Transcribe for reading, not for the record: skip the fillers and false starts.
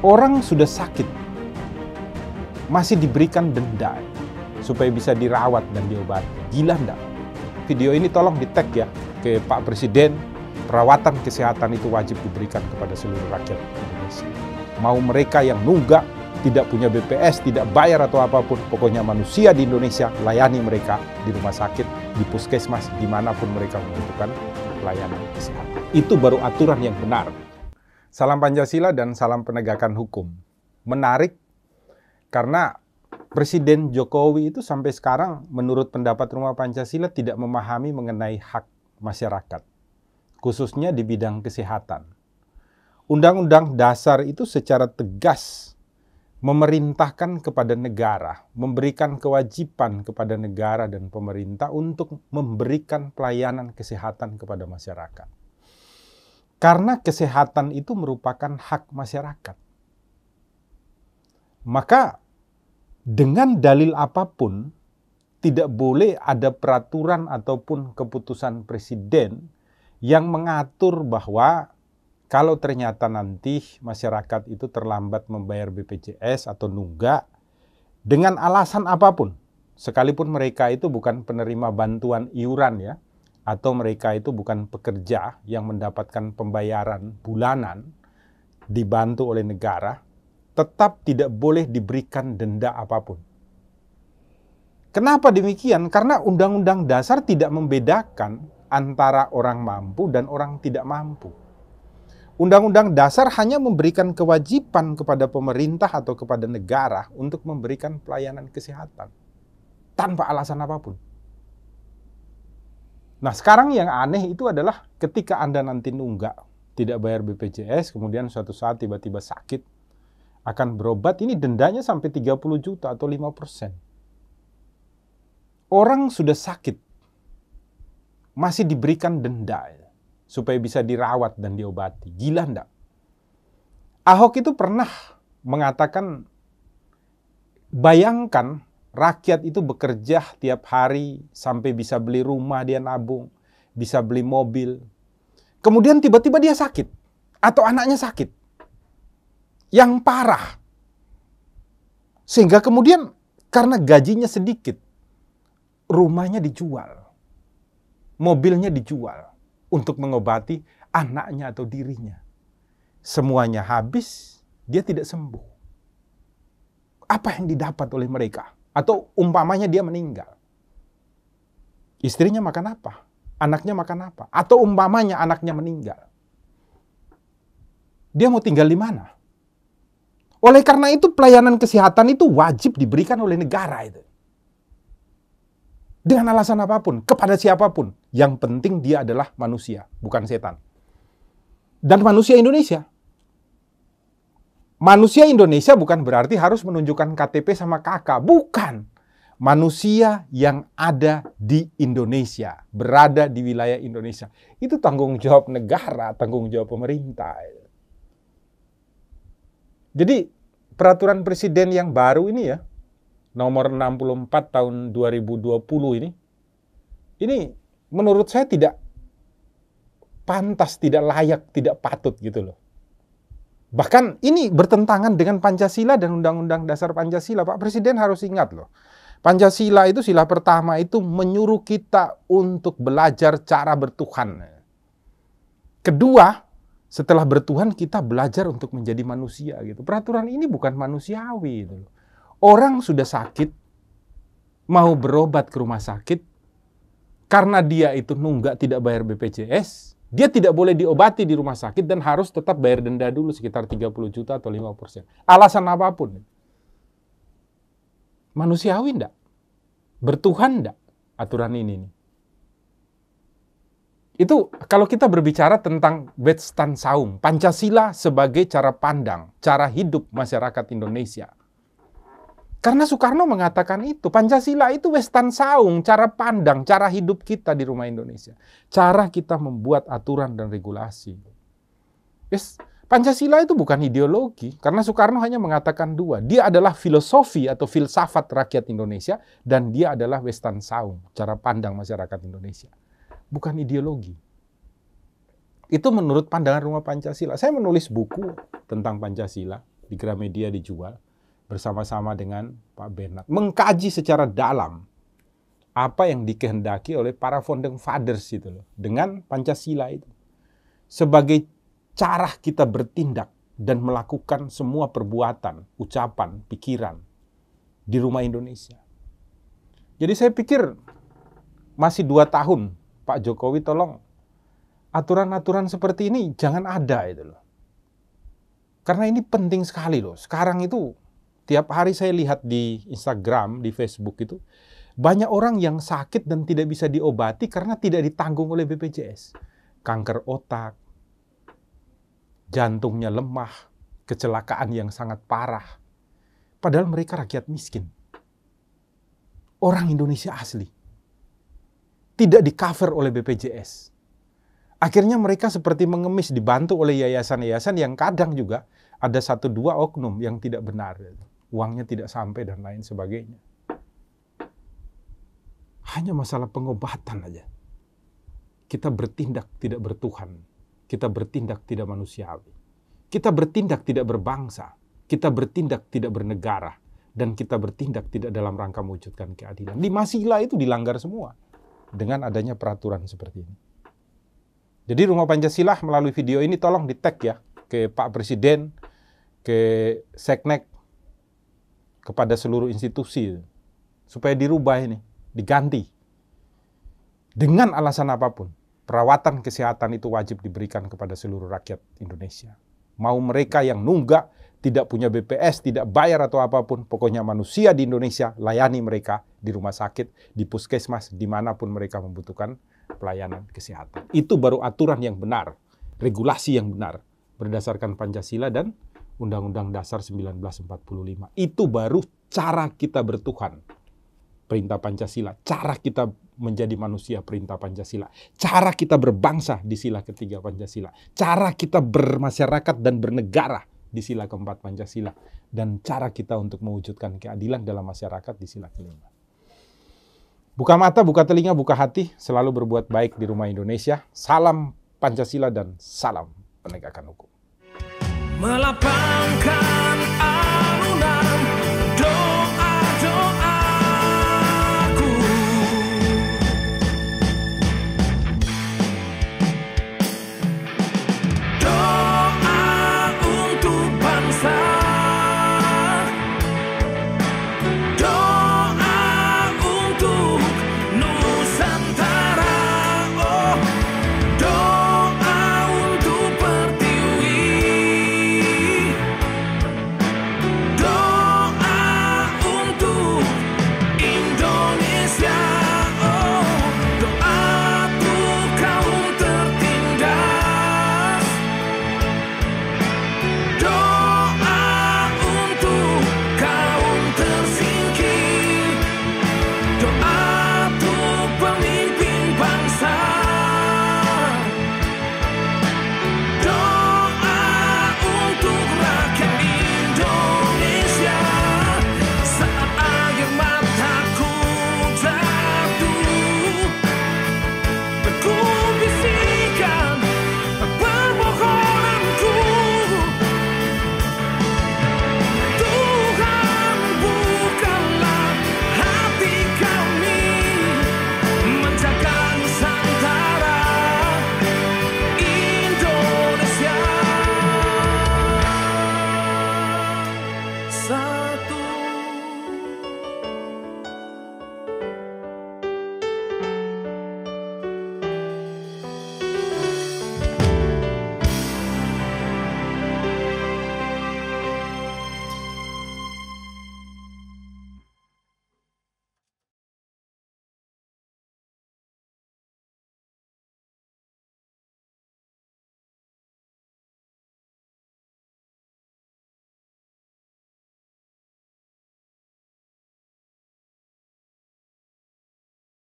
Orang sudah sakit, masih diberikan denda supaya bisa dirawat dan diobati. Gila enggak? Video ini tolong di-tag ya ke Pak Presiden. Perawatan kesehatan itu wajib diberikan kepada seluruh rakyat Indonesia. Mau mereka yang nunggak, tidak punya BPS, tidak bayar atau apapun, pokoknya manusia di Indonesia, layani mereka di rumah sakit, di puskesmas, dimanapun mereka membutuhkan pelayanan kesehatan. Itu baru aturan yang benar. Salam Pancasila dan salam penegakan hukum. Menarik karena Presiden Jokowi itu sampai sekarang menurut pendapat Rumah Pancasila tidak memahami mengenai hak masyarakat, khususnya di bidang kesehatan. Undang-Undang Dasar itu secara tegas memerintahkan kepada negara, memberikan kewajiban kepada negara dan pemerintah untuk memberikan pelayanan kesehatan kepada masyarakat. Karena kesehatan itu merupakan hak masyarakat. Maka dengan dalil apapun, tidak boleh ada peraturan ataupun keputusan presiden yang mengatur bahwa kalau ternyata nanti masyarakat itu terlambat membayar BPJS atau nunggak, dengan alasan apapun, sekalipun mereka itu bukan penerima bantuan iuran ya, atau mereka itu bukan pekerja yang mendapatkan pembayaran bulanan dibantu oleh negara, tetap tidak boleh diberikan denda apapun. Kenapa demikian? Karena Undang-Undang Dasar tidak membedakan antara orang mampu dan orang tidak mampu. Undang-Undang Dasar hanya memberikan kewajiban kepada pemerintah atau kepada negara untuk memberikan pelayanan kesehatan tanpa alasan apapun. Nah, sekarang yang aneh itu adalah ketika Anda nanti nunggak, tidak bayar BPJS, kemudian suatu saat tiba-tiba sakit, akan berobat, ini dendanya sampai 30 juta atau 5%. Orang sudah sakit, masih diberikan denda supaya bisa dirawat dan diobati. Gila enggak? Ahok itu pernah mengatakan, bayangkan rakyat itu bekerja tiap hari sampai bisa beli rumah dia nabung, bisa beli mobil. Kemudian tiba-tiba dia sakit atau anaknya sakit yang parah. Sehingga kemudian karena gajinya sedikit, rumahnya dijual, mobilnya dijual untuk mengobati anaknya atau dirinya. Semuanya habis, dia tidak sembuh. Apa yang didapat oleh mereka? Atau umpamanya dia meninggal. Istrinya makan apa? Anaknya makan apa? Atau umpamanya anaknya meninggal. Dia mau tinggal di mana? Oleh karena itu pelayanan kesehatan itu wajib diberikan oleh negara itu. Dengan alasan apapun, kepada siapapun. Yang penting dia adalah manusia, bukan setan. Dan manusia Indonesia. Manusia Indonesia bukan berarti harus menunjukkan KTP sama KK. Bukan. Manusia yang ada di Indonesia, berada di wilayah Indonesia. Itu tanggung jawab negara, tanggung jawab pemerintah. Jadi peraturan presiden yang baru ini ya, nomor 64 tahun 2020 ini menurut saya tidak pantas, tidak layak, tidak patut gitu loh. Bahkan ini bertentangan dengan Pancasila dan Undang-Undang Dasar Pancasila. Pak Presiden harus ingat loh. Pancasila itu sila pertama itu menyuruh kita untuk belajar cara bertuhan. Kedua, setelah bertuhan kita belajar untuk menjadi manusia gitu. Peraturan ini bukan manusiawi gitu loh. Orang sudah sakit, mau berobat ke rumah sakit, karena dia itu nunggak tidak bayar BPJS, dia tidak boleh diobati di rumah sakit dan harus tetap bayar denda dulu sekitar 30 juta atau 5%. Alasan apapun. Manusiawi enggak? Bertuhan enggak aturan ini? Itu kalau kita berbicara tentang Wetan Saung, Pancasila sebagai cara pandang, cara hidup masyarakat Indonesia. Karena Soekarno mengatakan itu, Pancasila itu Wetan Saung, cara pandang, cara hidup kita di rumah Indonesia. Cara kita membuat aturan dan regulasi. Pancasila itu bukan ideologi, karena Soekarno hanya mengatakan dua. Dia adalah filosofi atau filsafat rakyat Indonesia, dan dia adalah Wetan Saung, cara pandang masyarakat Indonesia. Bukan ideologi. Itu menurut pandangan Rumah Pancasila. Saya menulis buku tentang Pancasila, di Gramedia dijual bersama-sama dengan Pak Bernard. Mengkaji secara dalam apa yang dikehendaki oleh para founding fathers itu loh, dengan Pancasila itu. Sebagai cara kita bertindak dan melakukan semua perbuatan, ucapan, pikiran di rumah Indonesia. Jadi saya pikir masih 2 tahun Pak Jokowi, tolong aturan-aturan seperti ini jangan ada itu loh. Karena ini penting sekali loh. Sekarang itu tiap hari saya lihat di Instagram, di Facebook itu banyak orang yang sakit dan tidak bisa diobati karena tidak ditanggung oleh BPJS. Kanker otak, jantungnya lemah, kecelakaan yang sangat parah. Padahal mereka rakyat miskin. Orang Indonesia asli. Tidak di-cover oleh BPJS. Akhirnya mereka seperti mengemis, dibantu oleh yayasan-yayasan yang kadang juga ada 1-2 oknum yang tidak benar. Uangnya tidak sampai dan lain sebagainya. Hanya masalah pengobatan aja. Kita bertindak tidak bertuhan. Kita bertindak tidak manusiawi. Kita bertindak tidak berbangsa. Kita bertindak tidak bernegara. Dan kita bertindak tidak dalam rangka mewujudkan keadilan. 5 sila itu dilanggar semua dengan adanya peraturan seperti ini. Jadi Rumah Pancasila melalui video ini tolong di-tag ya ke Pak Presiden, ke Seknek, kepada seluruh institusi supaya dirubah ini, diganti. Dengan alasan apapun, perawatan kesehatan itu wajib diberikan kepada seluruh rakyat Indonesia. Mau mereka yang nunggak, tidak punya BPS, tidak bayar atau apapun, pokoknya manusia di Indonesia, layani mereka di rumah sakit, di puskesmas, dimanapun mereka membutuhkan pelayanan kesehatan. Itu baru aturan yang benar, regulasi yang benar, berdasarkan Pancasila dan Undang-Undang Dasar 1945. Itu baru cara kita bertuhan, perintah Pancasila. Cara kita menjadi manusia, perintah Pancasila. Cara kita berbangsa di sila ketiga Pancasila. Cara kita bermasyarakat dan bernegara di sila keempat Pancasila. Dan cara kita untuk mewujudkan keadilan dalam masyarakat di sila kelima. Buka mata, buka telinga, buka hati, selalu berbuat baik di rumah Indonesia. Salam Pancasila dan salam penegakan hukum. Melapangkan